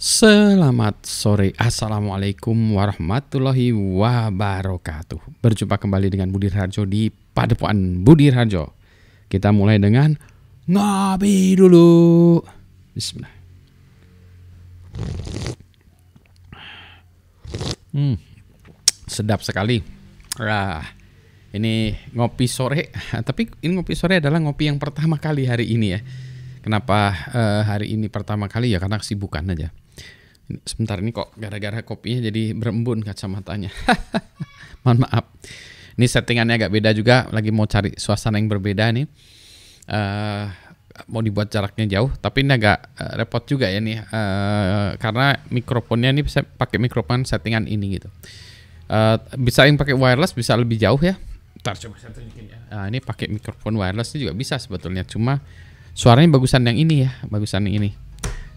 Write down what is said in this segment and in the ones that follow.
Selamat sore, Assalamualaikum warahmatullahi wabarakatuh. Berjumpa kembali dengan Budi Harjo di Padepokan Budi Harjo. Kita mulai dengan ngopi dulu. Bismillah. Sedap sekali. Ini ngopi sore, tapi ini ngopi sore adalah ngopi yang pertama kali hari ini ya. Kenapa hari ini pertama kali ya? Karena kesibukan aja. Sebentar ini kok gara-gara kopinya jadi berembun kacamatanya. Mohon maaf. Ini settingannya agak beda juga. Lagi mau cari suasana yang berbeda nih. Mau dibuat jaraknya jauh. Tapi ini agak repot juga ya nih. Karena mikrofonnya ini bisa pakai mikrofon settingan ini gitu. Bisa yang pakai wireless bisa lebih jauh ya. Ntar coba saya tunjukin ya. Ini pakai mikrofon wireless ini juga bisa sebetulnya. Cuma suaranya bagusan yang ini ya. Bagusan yang ini.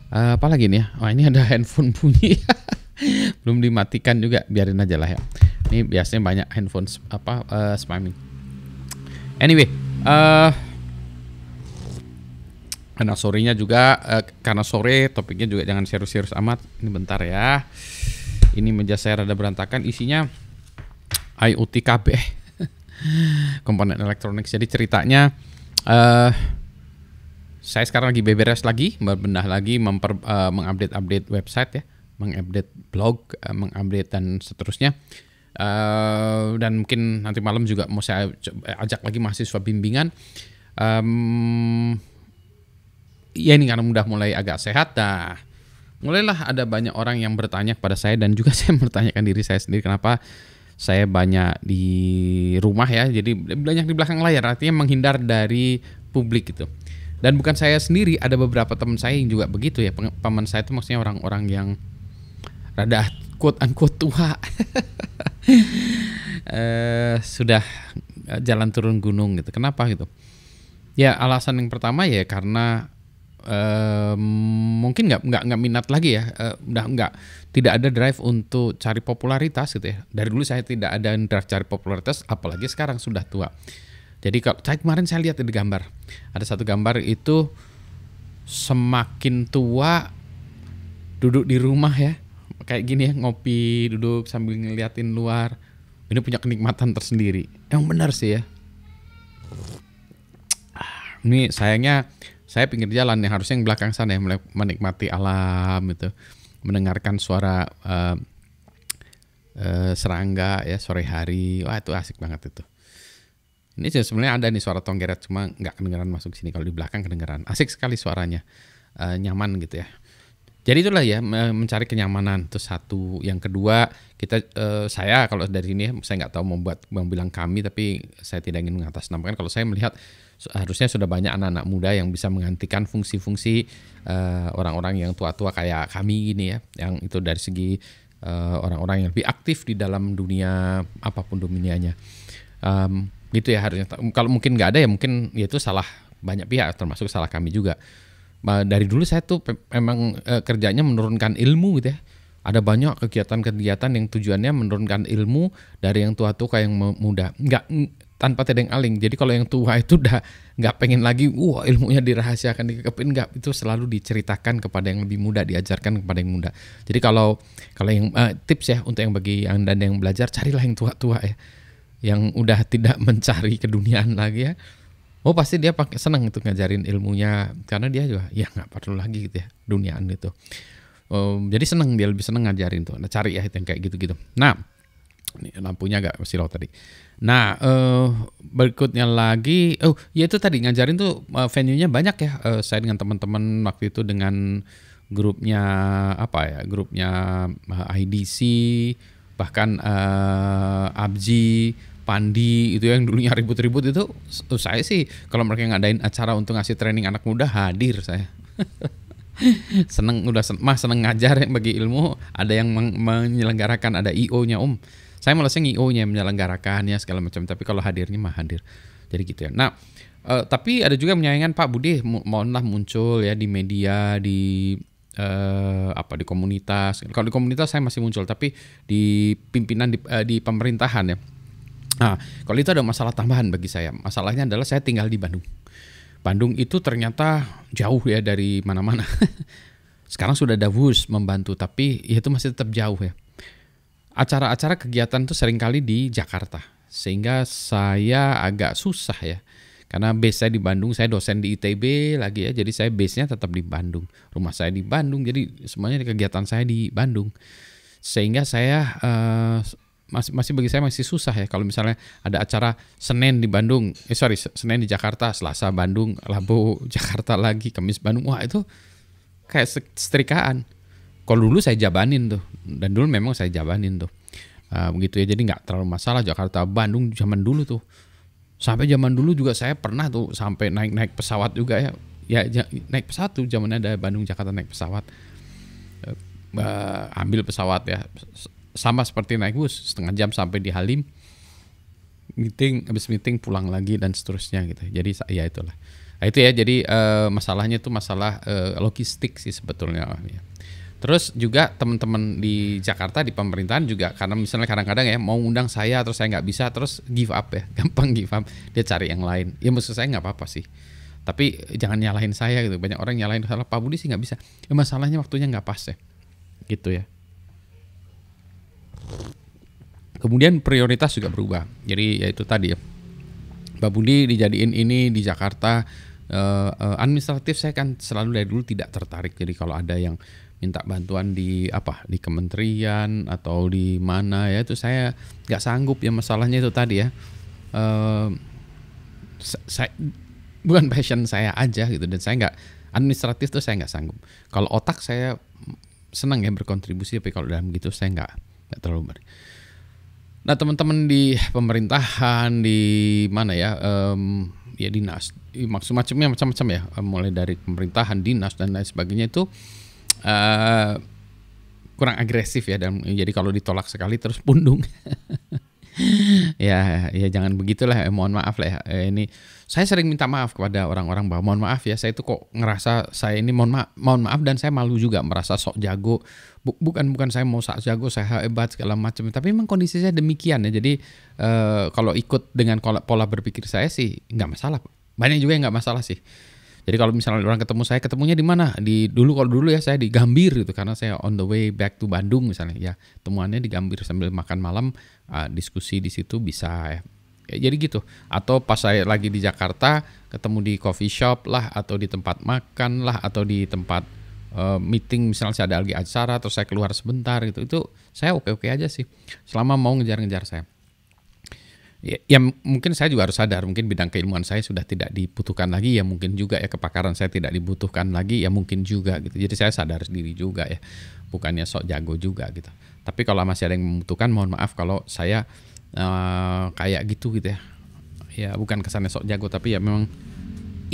Apalagi nih ya, ini ada handphone bunyi. Belum dimatikan juga, biarin aja lah ya. Ini biasanya banyak handphone spamming. Anyway, karena sorenya juga, karena sore topiknya juga jangan serius-serius amat. Ini bentar ya. Ini meja saya rada berantakan, isinya IoT KB, komponen elektronik. Jadi ceritanya, saya sekarang lagi beberes lagi, berbenah lagi, mengupdate website ya, mengupdate blog, mengupdate dan seterusnya. Dan mungkin nanti malam juga mau saya ajak lagi mahasiswa bimbingan. Ya ini karena udah mulai agak sehat, mulailah ada banyak orang yang bertanya kepada saya dan juga saya bertanyakan diri saya sendiri kenapa saya banyak di rumah ya, jadi banyak di belakang layar, artinya menghindar dari publik gitu. Dan bukan saya sendiri, ada beberapa teman saya yang juga begitu ya. Teman saya itu maksudnya orang-orang yang rada quote unquote tua. Sudah jalan turun gunung gitu. Kenapa gitu? Ya alasan yang pertama ya karena mungkin nggak minat lagi ya. Tidak ada drive untuk cari popularitas gitu ya. Dari dulu saya tidak ada drive cari popularitas, apalagi sekarang sudah tua. Jadi kalau kemarin saya lihat di gambar, ada satu gambar itu semakin tua duduk di rumah ya, kayak gini ya, ngopi duduk sambil ngeliatin luar, ini punya kenikmatan tersendiri. Yang benar sih ya. Ini sayangnya saya pinggir jalan yang harusnya yang belakang sana ya, menikmati alam gitu, mendengarkan suara serangga ya sore hari, wah itu asik banget itu. Ini sebenarnya ada nih suara tonggeret, cuma nggak kedengeran masuk sini. Kalau di belakang kedengeran, asik sekali suaranya, nyaman gitu ya. Jadi itulah ya, mencari kenyamanan itu satu. Yang kedua, saya kalau dari ini saya nggak tahu mau bilang kami, tapi saya tidak ingin mengatasnamakan. Kalau saya melihat harusnya sudah banyak anak-anak muda yang bisa menggantikan fungsi-fungsi orang-orang yang tua-tua kayak kami gini ya, yang itu dari segi orang-orang yang lebih aktif di dalam dunia apapun dunianya. Gitu ya harusnya. Kalau mungkin nggak ada ya mungkin ya itu salah banyak pihak, termasuk salah kami juga. Dari dulu saya tuh memang kerjanya menurunkan ilmu gitu ya. Ada banyak kegiatan-kegiatan yang tujuannya menurunkan ilmu dari yang tua-tua ke yang muda. Nggak tanpa tedeng aling. Jadi kalau yang tua itu udah nggak pengen lagi, ilmunya dirahasiakan, dikekepin, nggak, itu selalu diceritakan kepada yang lebih muda, diajarkan kepada yang muda. Jadi kalau yang tips ya untuk yang bagi Anda yang belajar, carilah yang tua-tua ya, yang udah tidak mencari keduniaan lagi ya. Pasti dia senang itu ngajarin ilmunya, karena dia juga ya nggak perlu lagi gitu ya duniaan gitu. Jadi dia lebih senang ngajarin tuh. Nah, cari ya itu yang kayak gitu-gitu. Nah, ini lampunya agak silau tadi. Nah, berikutnya lagi, ya itu tadi ngajarin tuh venue-nya banyak ya. Saya dengan teman-teman waktu itu dengan grupnya grupnya IDC, bahkan Abji, Pandi itu yang dulunya ribut-ribut itu, saya sih kalau mereka ngadain acara untuk ngasih training anak muda, hadir saya. Seneng ngajar ya, bagi ilmu. Ada yang menyelenggarakan, ada IO-nya saya malasnya IO-nya menyelenggarakan ya segala macam, tapi kalau hadirnya mah hadir. Jadi gitu ya. Nah, tapi ada juga menyayangkan Pak Budi, mohonlah muncul ya di media, di di komunitas. Kalau di komunitas saya masih muncul, tapi di pimpinan di pemerintahan ya. Nah, kalau itu ada masalah tambahan bagi saya. Masalahnya adalah saya tinggal di Bandung. Bandung itu ternyata jauh ya dari mana-mana. Sekarang sudah ada WUS membantu, tapi ya itu masih tetap jauh ya. Acara-acara kegiatan itu seringkali di Jakarta, sehingga saya agak susah ya. Karena base saya di Bandung, saya dosen di ITB lagi ya, jadi saya base-nya tetap di Bandung. Rumah saya di Bandung, jadi semuanya kegiatan saya di Bandung. Sehingga saya masih bagi saya masih susah ya kalau misalnya ada acara Senin di Bandung, Senin di Jakarta, Selasa Bandung, Rabu Jakarta lagi, Kamis Bandung. Wah, itu kayak setrikaan. Kalau dulu saya jabanin tuh, dan dulu memang saya jabanin tuh. Begitu ya, jadi nggak terlalu masalah Jakarta Bandung zaman dulu tuh. Sampai zaman dulu juga saya pernah tuh sampai naik pesawat juga ya. Ya naik pesawat tuh zamannya ada Bandung Jakarta naik pesawat. Ambil pesawat ya. Sama seperti naik bus, setengah jam sampai di Halim. Habis meeting pulang lagi dan seterusnya gitu. Jadi ya itulah. Nah, itu ya, jadi masalahnya itu masalah logistik sih sebetulnya ya. Terus juga teman-teman di Jakarta di pemerintahan juga, karena misalnya kadang-kadang ya mau undang saya terus saya nggak bisa, terus give up ya, gampang give up, dia cari yang lain. Ya maksud saya nggak apa-apa sih, tapi jangan nyalahin saya gitu. Banyak orang nyalahin, salah Pak Budi sih nggak bisa. Ya masalahnya waktunya nggak pas ya, gitu ya. Kemudian prioritas juga berubah. Jadi ya itu tadi ya, Pak Budi dijadiin ini di Jakarta. Administratif saya kan selalu dari dulu tidak tertarik. Jadi kalau ada yang minta bantuan di kementerian atau di mana ya, itu saya nggak sanggup ya. Masalahnya itu tadi ya, saya bukan passion saya aja gitu, dan saya nggak administratif tuh saya nggak sanggup. Kalau otak saya senang ya berkontribusi, tapi kalau dalam gitu saya nggak terlalu Nah, teman-teman di pemerintahan di mana ya, ya dinas, macam-macam ya, mulai dari pemerintahan, dinas dan lain sebagainya itu kurang agresif ya, dan jadi kalau ditolak sekali terus pundung. ya jangan begitulah, mohon maaf lah ya. Ini saya sering minta maaf kepada orang-orang bahwa mohon maaf ya, saya itu kok ngerasa saya ini mohon maaf dan saya malu juga merasa sok jago. Bukan saya mau sok jago, saya hebat segala macam, tapi memang kondisi saya demikian ya. Jadi kalau ikut dengan pola berpikir saya sih nggak masalah. Banyak juga yang nggak masalah sih. Jadi kalau misalnya orang ketemu saya, ketemunya di mana? Kalau dulu ya saya di Gambir gitu, karena saya on the way back to Bandung misalnya ya, temuannya di Gambir sambil makan malam, diskusi di situ bisa ya. Jadi gitu. Atau pas saya lagi di Jakarta, ketemu di coffee shop lah, atau di tempat makan lah, atau di tempat meeting, misalnya saya ada lagi acara terus saya keluar sebentar gitu. Itu saya oke-oke aja sih, selama mau ngejar-ngejar saya. Ya mungkin saya juga harus sadar, mungkin bidang keilmuan saya sudah tidak dibutuhkan lagi ya, mungkin juga ya kepakaran saya tidak dibutuhkan lagi ya, mungkin juga gitu. Jadi saya sadar diri juga ya, bukannya sok jago juga gitu. Tapi kalau masih ada yang membutuhkan, mohon maaf kalau saya kayak gitu ya. Ya bukan kesannya sok jago, tapi ya memang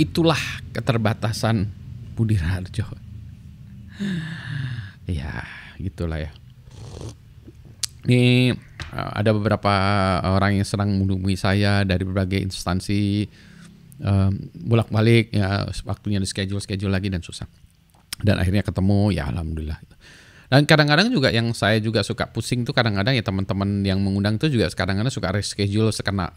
itulah keterbatasan Budi Raharjo. Ya gitulah ya. Ini ada beberapa orang yang sedang menghubungi saya dari berbagai instansi, bolak-balik ya, waktunya di schedule lagi dan susah. Dan akhirnya ketemu ya, alhamdulillah. Dan kadang-kadang juga yang saya juga suka pusing tuh, kadang-kadang ya teman-teman yang mengundang tuh juga kadang-kadang suka reschedule, karena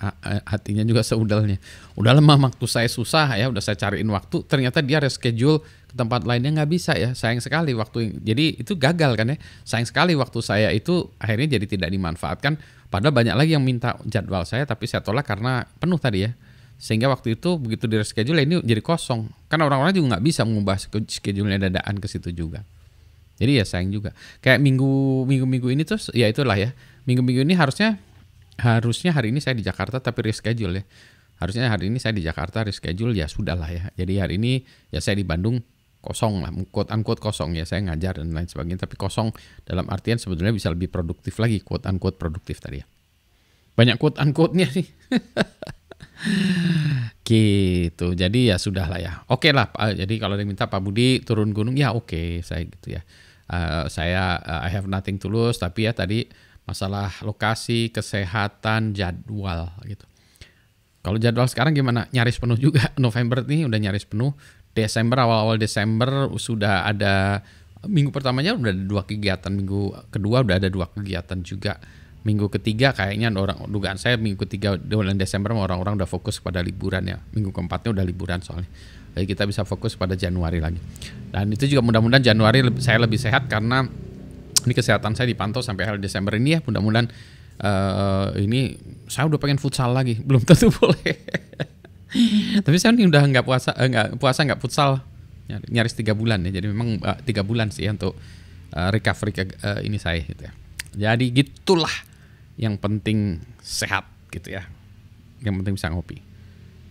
hatinya juga seudalnya. Udah lama waktu saya susah ya, udah saya cariin waktu, ternyata dia reschedule ke tempat lainnya, nggak bisa ya. Sayang sekali waktu, jadi itu gagal kan ya. Sayang sekali waktu saya itu akhirnya jadi tidak dimanfaatkan. Padahal banyak lagi yang minta jadwal saya, tapi saya tolak karena penuh tadi ya. Sehingga waktu itu begitu di reschedule ini jadi kosong. Karena orang-orang juga nggak bisa mengubah schedule-nya dadaan ke situ juga. Jadi ya sayang juga. Kayak minggu ini terus ya itulah ya. Minggu-minggu ini harusnya hari ini saya di Jakarta tapi reschedule ya. Harusnya hari ini saya di Jakarta reschedule, ya sudahlah ya. Jadi hari ini ya saya di Bandung kosong lah, quote unquote kosong ya, saya ngajar dan lain sebagainya, tapi kosong dalam artian sebetulnya bisa lebih produktif lagi, quote unquote produktif tadi ya. Banyak quote unquote-nya sih. Gitu. Jadi ya sudahlah ya. Oke lah, jadi kalau dia minta Pak Budi turun gunung ya oke, saya gitu ya. Saya I have nothing to lose, tapi ya tadi masalah lokasi, kesehatan, jadwal gitu. Kalau jadwal sekarang gimana? Nyaris penuh juga. November ini udah nyaris penuh. Desember, awal-awal Desember sudah ada, minggu pertamanya udah ada 2 kegiatan, minggu kedua udah ada 2 kegiatan juga. Minggu ketiga kayaknya dugaan saya minggu ketiga bulan Desember orang-orang udah fokus pada liburan ya. Minggu keempatnya udah liburan soalnya. Jadi kita bisa fokus pada Januari lagi. Dan itu juga mudah-mudahan Januari saya lebih sehat karena ini kesehatan saya dipantau sampai akhir Desember ini ya. Mudah-mudahan ini saya udah pengen futsal lagi, belum tentu boleh. Tapi saya ini udah nggak puasa nggak futsal nyaris 3 bulan ya. Jadi memang 3 bulan sih ya untuk recovery ini saya gitu ya. Jadi gitulah, yang penting sehat gitu ya. Yang penting bisa ngopi.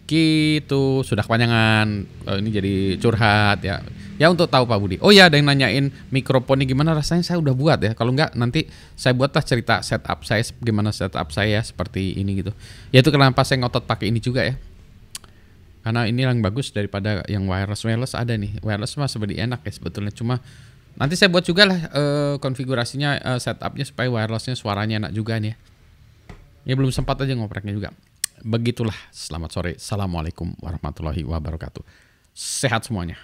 Gitu, sudah kepanjangan. Ini jadi curhat ya. Ya untuk tahu Pak Budi. Oh ya, ada yang nanyain mikrofonnya gimana rasanya, saya udah buat ya. Kalau enggak nanti saya buatlah cerita setup saya, gimana setup saya seperti ini gitu. Ya itu kenapa saya ngotot pakai ini juga ya. Karena ini yang bagus daripada yang wireless ada nih. Wireless mah sebenarnya enak ya sebetulnya, cuma nanti saya buat juga lah konfigurasinya, setupnya supaya wirelessnya suaranya enak juga nih ya. Ya belum sempat aja ngopreknya juga. Begitulah, selamat sore. Assalamualaikum warahmatullahi wabarakatuh. Sehat semuanya.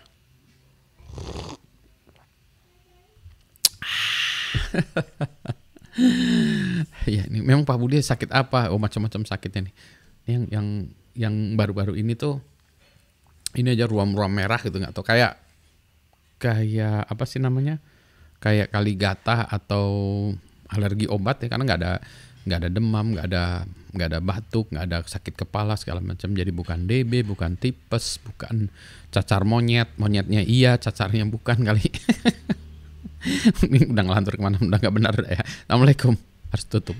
Ya, ini memang Pak Budi sakit apa? Oh, macam-macam sakitnya nih. Yang baru-baru ini tuh ini aja ruam-ruam merah gitu, nggak tahu kayak apa sih namanya? Kayak kaligata atau alergi obat ya, karena nggak ada demam, nggak ada batuk, nggak ada sakit kepala segala macam. Jadi bukan DB, bukan tipes, bukan cacar monyetnya iya, cacarnya bukan kali. Ini udah ngelantur kemana, udah nggak benar ya. Assalamualaikum, harus tutup.